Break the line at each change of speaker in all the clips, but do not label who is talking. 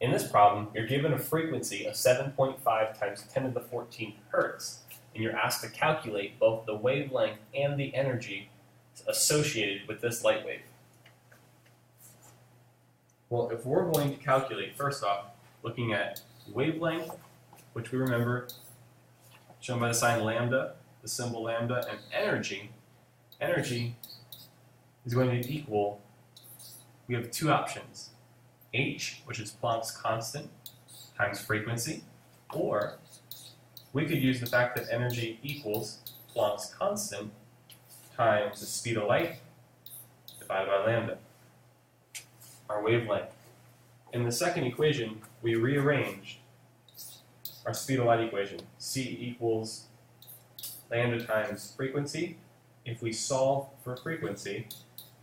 In this problem, you're given a frequency of 7.5 times 10 to the 14th hertz, and you're asked to calculate both the wavelength and the energy associated with this light wave. Well, if we're going to calculate, first off, looking at wavelength, which we remember, shown by the sign lambda, the symbol lambda, and energy is going to equal, we have two options. H, which is Planck's constant, times frequency, or we could use the fact that energy equals Planck's constant times the speed of light divided by lambda, our wavelength. In the second equation, we rearranged our speed of light equation. C equals lambda times frequency. If we solve for frequency,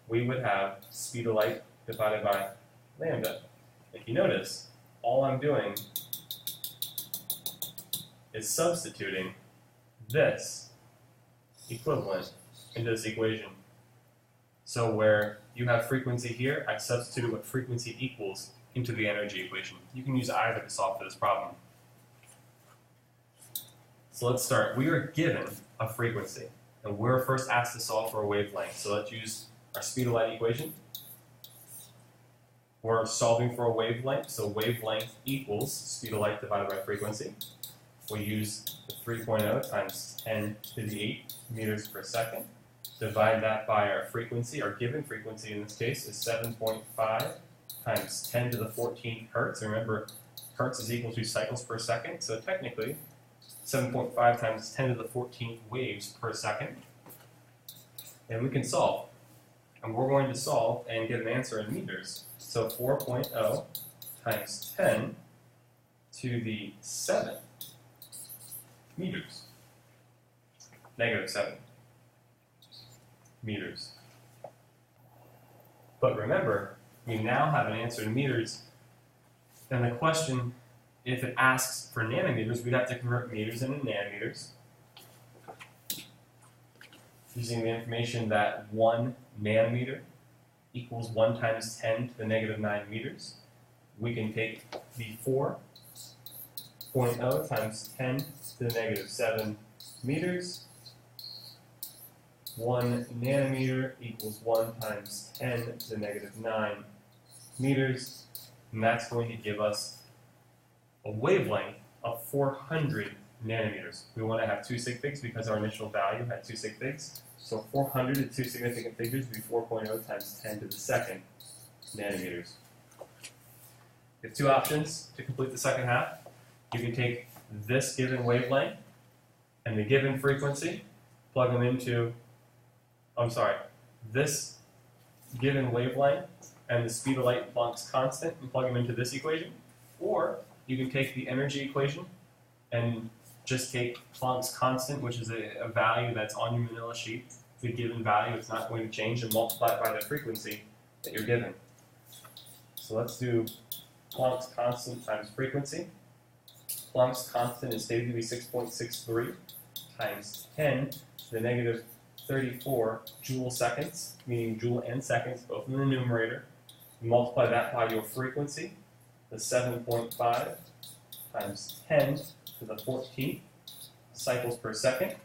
we would have speed of light divided by lambda. If you notice, all I'm doing is substituting this equivalent into this equation. So where you have frequency here, I substituted what frequency equals into the energy equation. You can use either to solve for this problem. So let's start. We are given a frequency, and we're first asked to solve for a wavelength. So let's use our speed of light equation. We're solving for a wavelength, so wavelength equals speed of light divided by frequency. We use the 3.0 times 10 to the 8 meters per second. Divide that by our frequency. Our given frequency in this case is 7.5 times 10 to the 14th hertz. Remember, hertz is equal to cycles per second, so technically 7.5 times 10 to the 14th waves per second. And we can solve. And we're going to solve and get an answer in meters. So 4.0 times 10 to the 7 meters. Negative 7 meters. But remember, we now have an answer in meters. And the question, if it asks for nanometers, we'd have to convert meters into nanometers. Using the information that 1 nanometer equals 1 times 10 to the negative 9 meters, we can take the 4.0 times 10 to the negative 7 meters. 1 nanometer equals 1 times 10 to the negative 9 meters, and that's going to give us a wavelength of 400 nanometers. We want to have two sig figs because our initial value had two sig figs. So 400 to two significant figures would be 4.0 times 10 to the second nanometers. You have two options to complete the second half. You can take this given wavelength and the given frequency, plug them into, this given wavelength and the speed of light Planck's constant and plug them into this equation. Or you can take the energy equation and just take Planck's constant, which is a value that's on your manila sheet. It's a given value, it's not going to change, and multiply it by the frequency that you're given. So let's do Planck's constant times frequency. Planck's constant is stated to be 6.63 times 10 to the negative 34 joule seconds, meaning joule and seconds, both in the numerator. You multiply that by your frequency, the 7.5 times 10 to the 14th cycles per second.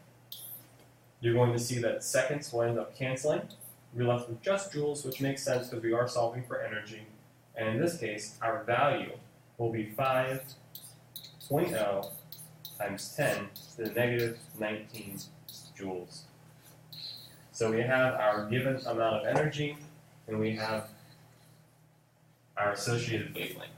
You're going to see that seconds will end up canceling. You're left with just joules, which makes sense because we are solving for energy. And in this case, our value will be 5.0 times 10 to the negative 19 joules. So we have our given amount of energy, and we have our associated wavelength.